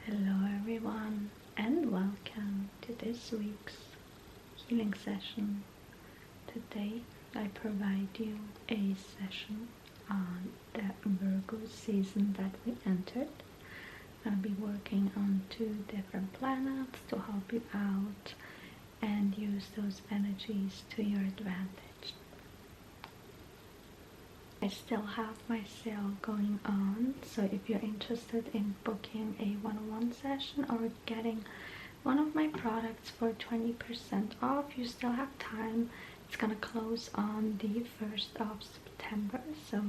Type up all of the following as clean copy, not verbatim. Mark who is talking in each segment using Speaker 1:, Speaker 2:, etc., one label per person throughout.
Speaker 1: Hello everyone, and welcome to this week's healing session. Today I provide you a session on the Virgo season that we entered. I'll be working on 2 different planets to help you out and use those energies to your advantage. I still have my sale going on, so if you're interested in booking a one-on-one session or getting one of my products for 20% off, you still have time. It's gonna close on the 1st of September, so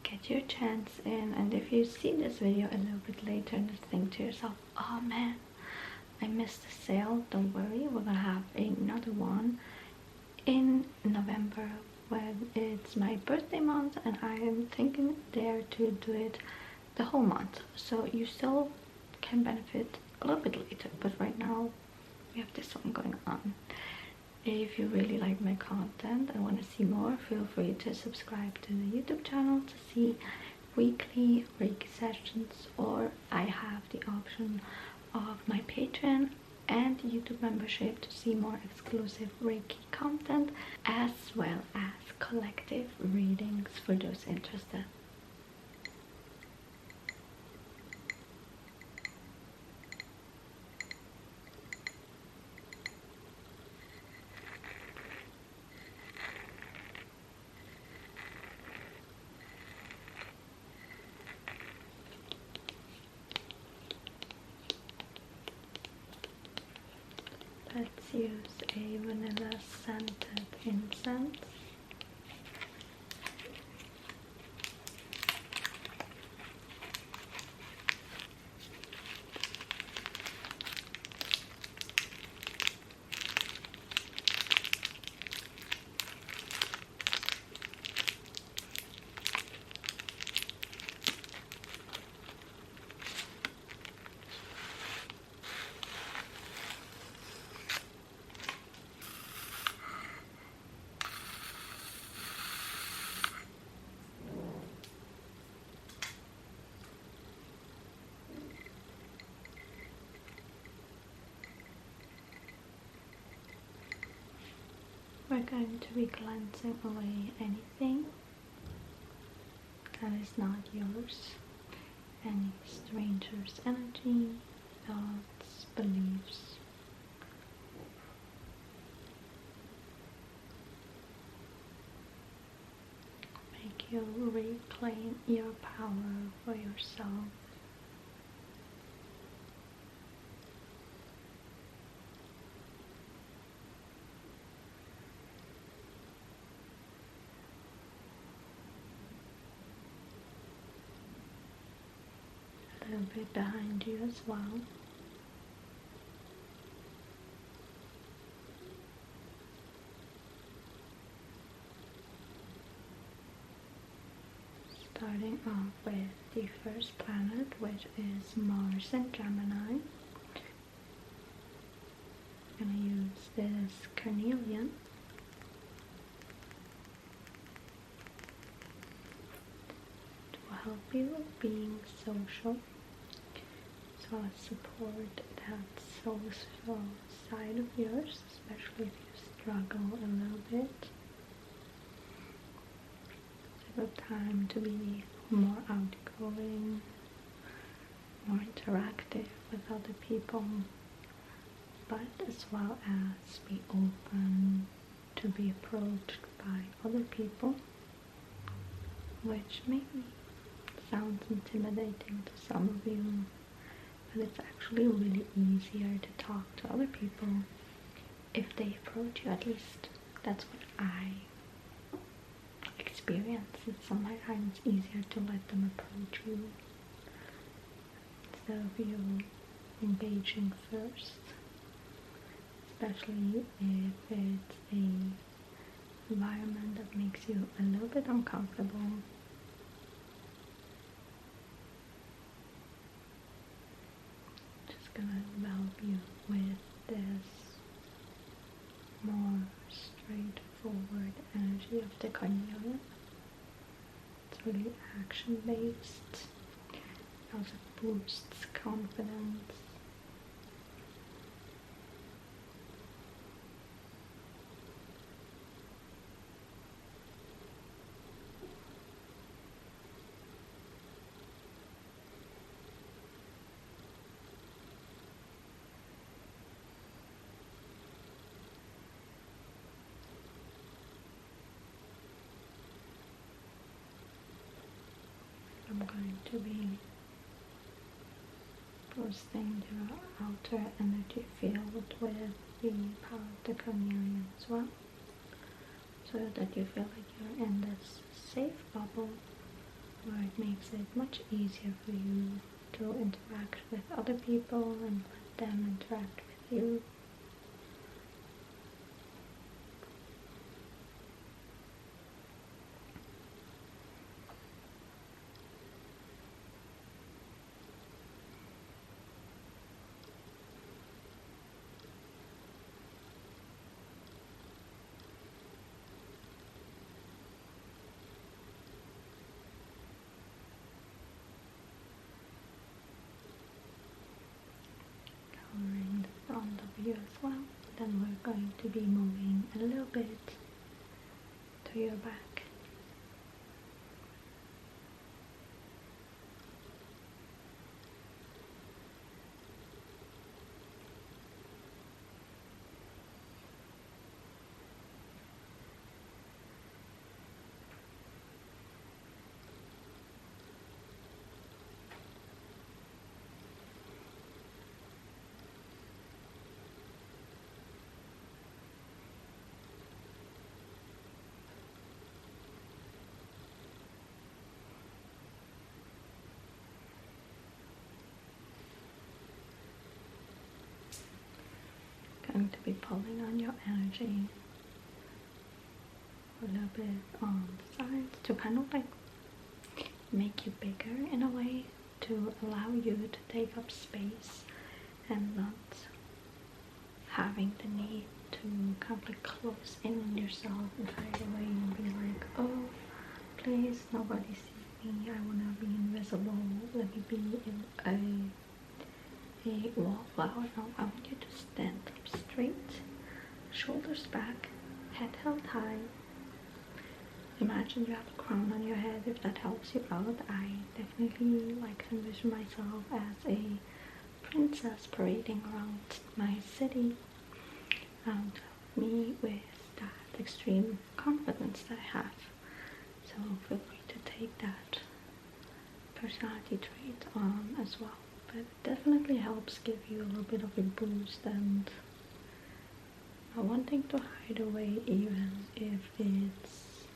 Speaker 1: get your chance in. And if you see this video a little bit later and think to yourself, oh man, I missed the sale, don't worry, we're gonna have another one in November when it's my birthday month, and I am thinking there to do it the whole month, so you still can benefit a little bit later, but right now we have this one going on. If you really like my content and want to see more, feel free to subscribe to the YouTube channel to see weekly Reiki sessions, or I have the option of my Patreon and YouTube membership to see more exclusive Reiki content, as well as collective readings for those interested. Let's use a vanilla scented incense. We're going to be cleansing away anything that is not yours, any stranger's energy, thoughts, beliefs. Make you reclaim your power for yourself. A little bit behind you as well. Starting off with the first planet, which is Mars in Gemini. I'm going to use this carnelian. To help you being social. So support that social side of yours, especially if you struggle a little bit. It's a good time to be more outgoing, more interactive with other people, but as well as be open to be approached by other people, which maybe sounds intimidating to some of you. But it's actually really easier to talk to other people if they approach you. At least that's what I experience. It's sometimes easier to let them approach you instead of you engaging first, especially if it's an environment that makes you a little bit uncomfortable. Gonna envelop you with this more straightforward energy of the carnelian. It's really action based, because it boosts confidence. I'm going to be boosting your outer energy field with the power of the chameleon as well, so that you feel like you're in this safe bubble where it makes it much easier for you to interact with other people and let them interact with you. Coloring the front of you as well. Then we're going to be moving a little bit to your back. Going to be pulling on your energy a little bit on the sides to kind of like make you bigger in a way, to allow you to take up space and not having the need to kind of like close in on yourself and hide away and be like, oh please nobody see me, I want to be invisible, let me be in a wallflower. No, I want you to stand up straight, shoulders back, head held high. Imagine you have a crown on your head. If that helps you out, I definitely like to envision myself as a princess parading around my city, and me with that extreme confidence that I have. So feel free to take that personality trait on as well. But it definitely helps give you a little bit of a boost and not wanting to hide away, even if it's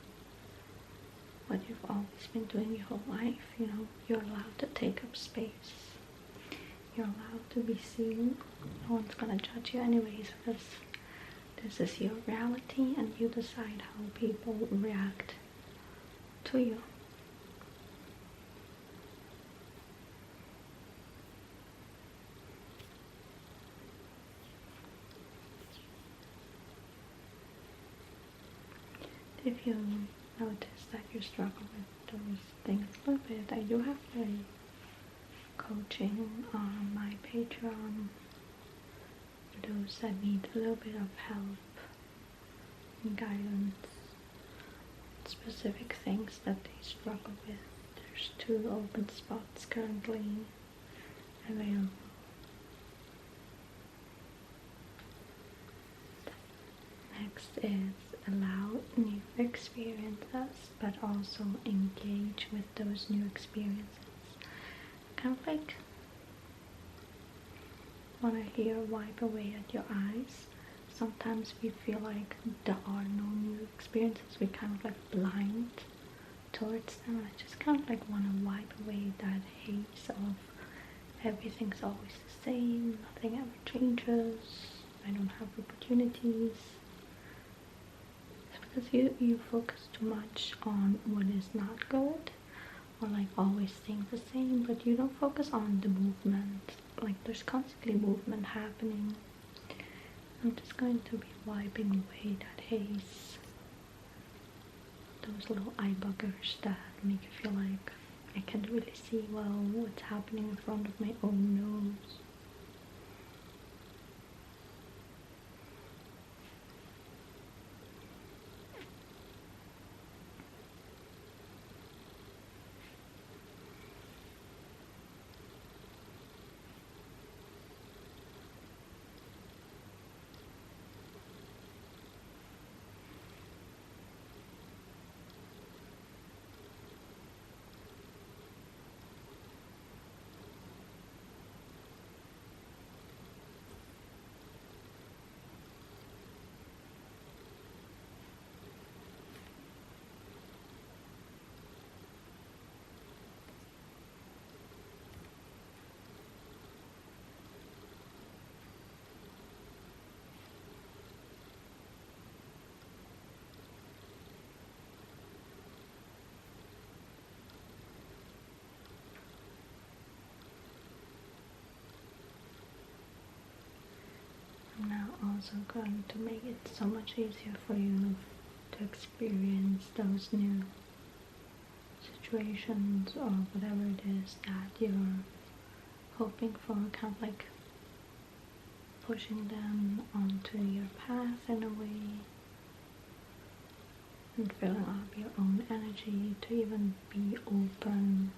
Speaker 1: what you've always been doing your whole life. You know, you're allowed to take up space. You're allowed to be seen. No one's gonna judge you anyways, because this is your reality and you decide how people react to you. If you notice that you struggle with those things a little bit, I do have a coaching on my Patreon for those that need a little bit of help and guidance, specific things that they struggle with. There's 2 open spots currently available. Next is allow new experiences, but also engage with those new experiences. Kind of like when I hear wipe away at your eyes, sometimes we feel like there are no new experiences. We kind of like blind towards them. I just kind of like want to wipe away that haze of everything's always the same, nothing ever changes, I don't have opportunities. Because you focus too much on what is not good, or like always staying the same, but you don't focus on the movement. Like there's constantly movement happening. I'm just going to be wiping away that haze, those little eye buggers that make you feel like I can't really see well what's happening in front of my own nose. I'm now also going to make it so much easier for you to experience those new situations or whatever it is that you're hoping for, kind of like pushing them onto your path in a way and filling up your own energy to even be open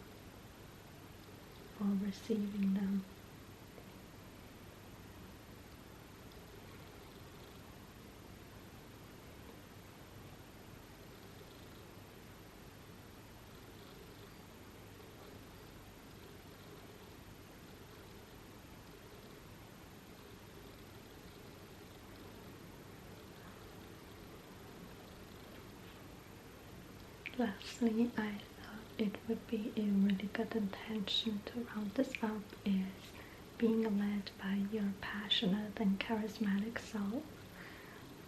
Speaker 1: for receiving them. Lastly, I thought it would be a really good intention to round this up is being led by your passionate and charismatic self.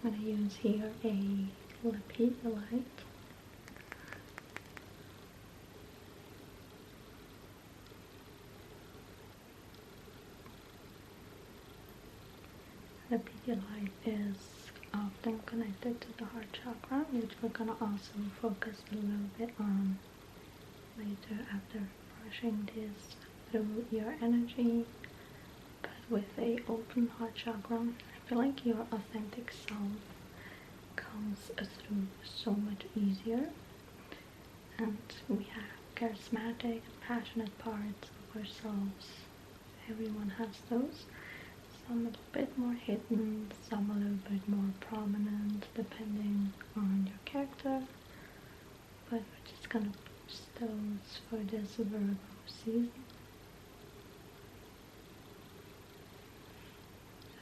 Speaker 1: I'm going to use here a lippy light. The light is often connected to the heart chakra, which we're gonna also focus a little bit on later after brushing this through your energy. But with a open heart chakra, I feel like your authentic self comes through so much easier. And we have charismatic and passionate parts of ourselves. Everyone has those. Some a little bit more hidden, some a little bit more prominent, depending on your character. But we're just gonna boost those for this Virgo season.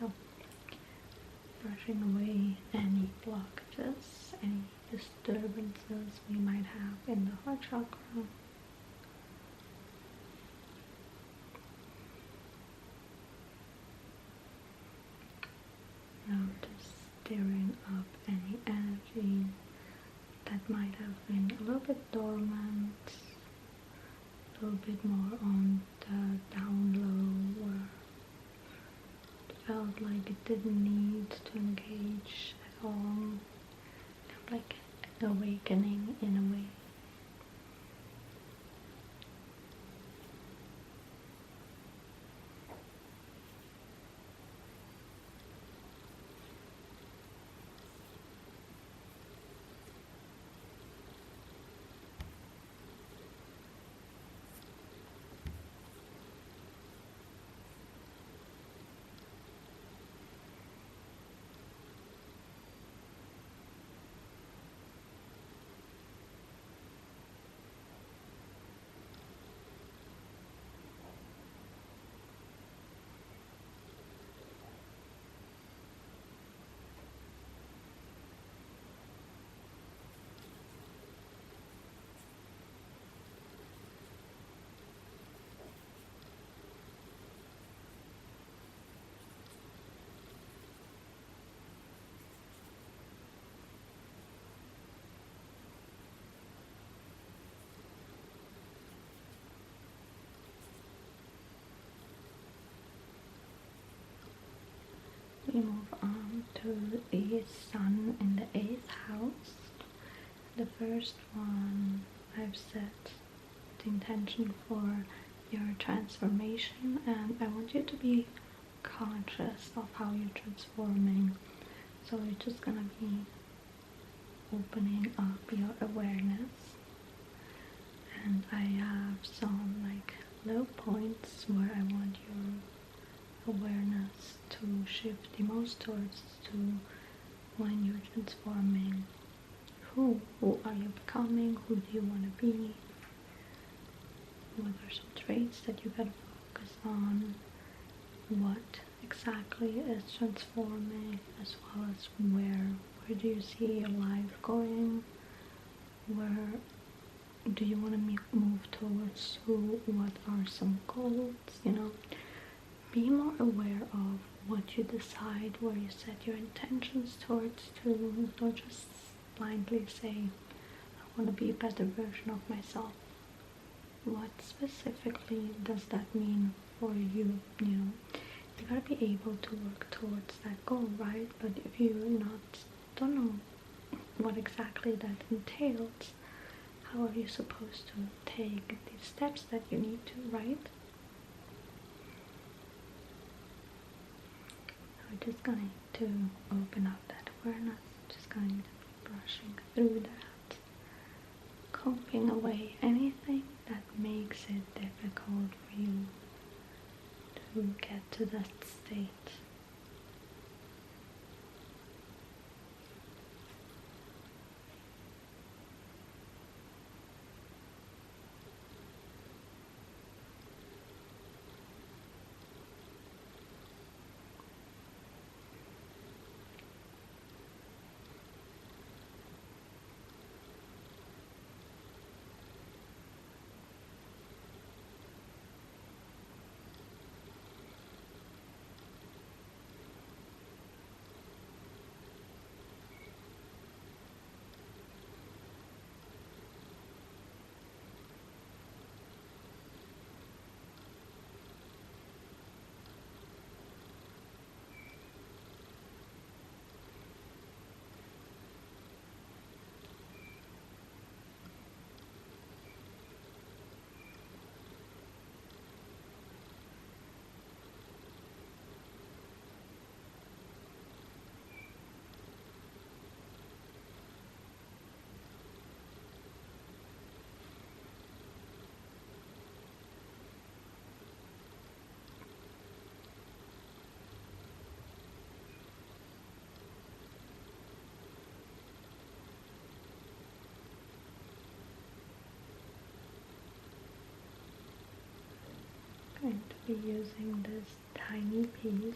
Speaker 1: So, brushing away any blockages, any disturbances we might have in the heart chakra. Now just stirring up any energy that might have been a little bit dormant, a little bit more on the down low, or it felt like it didn't need to engage at all, kind of like an awakening in a way. We move on to the sun in the 8th house. The first one I've set intention for your transformation, and I want you to be conscious of how you're transforming. So we're just gonna be opening up your awareness, and I have some like low points where I want your awareness to shift the most towards to when you're transforming. Who are you becoming? Who do you want to be? What are some traits that you gotta focus on? What exactly is transforming, as well as where do you see your life going? Where do you want to move towards? What are some goals? You know, be more aware of what you decide, where you set your intentions towards to. Don't just blindly say, I want to be a better version of myself. What specifically does that mean for you? You know, you gotta be able to work towards that goal, right? But if you don't know what exactly that entails, how are you supposed to take the steps that you need to, right? We're just going to open up that awareness. Just going to be brushing through that, combing away anything that makes it difficult for you to get to that state. Going to be using this tiny piece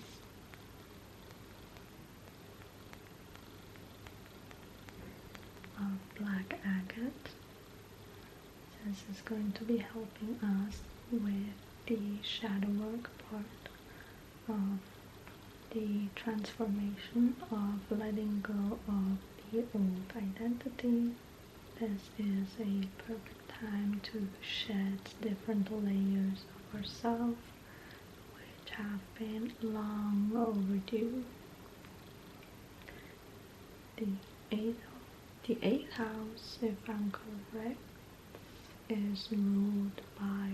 Speaker 1: of black agate. This is going to be helping us with the shadow work part of the transformation, of letting go of the old identity. This is a perfect time to shed different layers of ourselves which have been long overdue. The eighth house, if I'm correct, is ruled by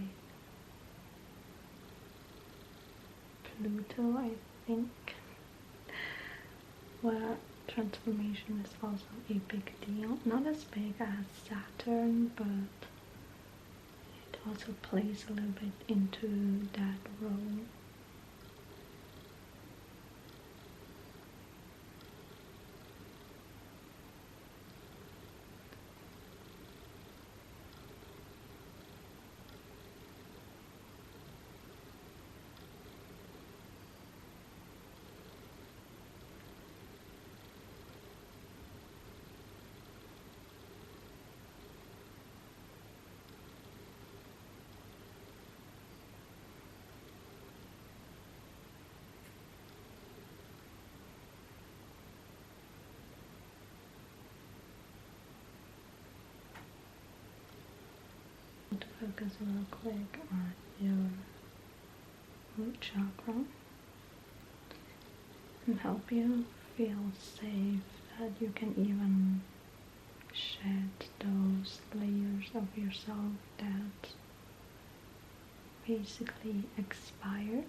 Speaker 1: Pluto, I think, where transformation is also a big deal. Not as big as Saturn, but it also plays a little bit into that role. To focus real quick on your root chakra and help you feel safe, that you can even shed those layers of yourself that basically expired.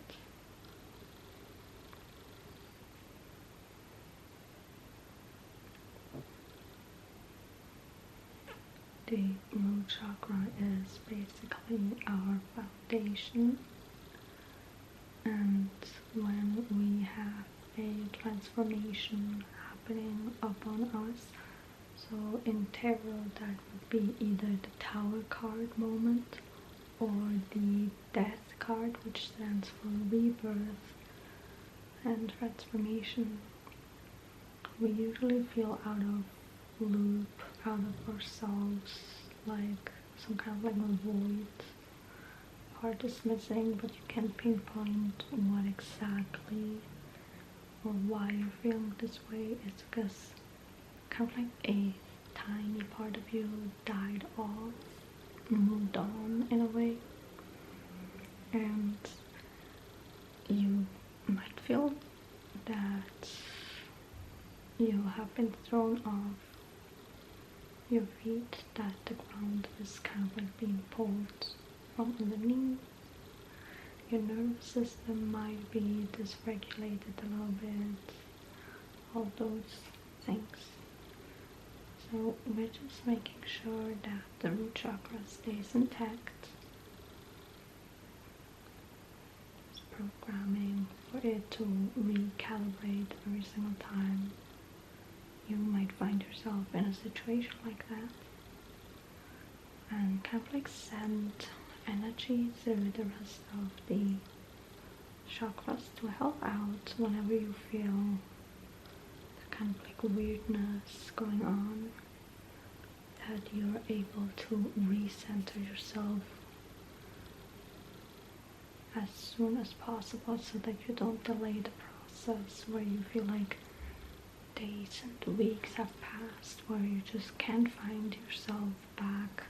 Speaker 1: The root chakra is basically our foundation, and when we have a transformation happening upon us, so in tarot that would be either the Tower card moment or the Death card, which stands for rebirth and transformation, we usually feel out of loop, out of ourselves, like some kind of like a void. Part is missing, but you can't pinpoint what exactly or why you're feeling this way. It's because kind of like a tiny part of you died off, moved on in a way, and you might feel that you have been thrown off your feet, that the ground is kind of like being pulled from underneath. Your nervous system might be dysregulated a little bit, all those things. So we're just making sure that the root chakra stays intact. Just programming for it to recalibrate every single time you might find yourself in a situation like that, and kind of like send energy through the rest of the chakras to help out whenever you feel the kind of like weirdness going on, that you're able to recenter yourself as soon as possible, so that you don't delay the process where you feel like days and weeks have passed where you just can't find yourself back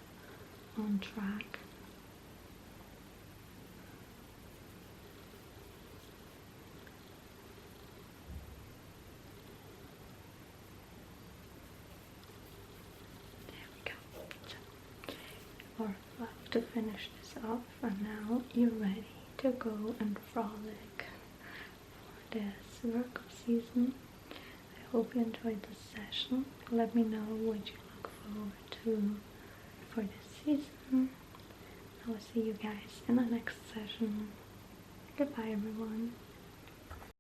Speaker 1: on track. There we go. So, we're about to finish this off, and now you're ready to go and frolic for this Virgo season. I hope you enjoyed this session. Let me know what you look forward to for this season. I will see you guys in the next session. Goodbye, everyone.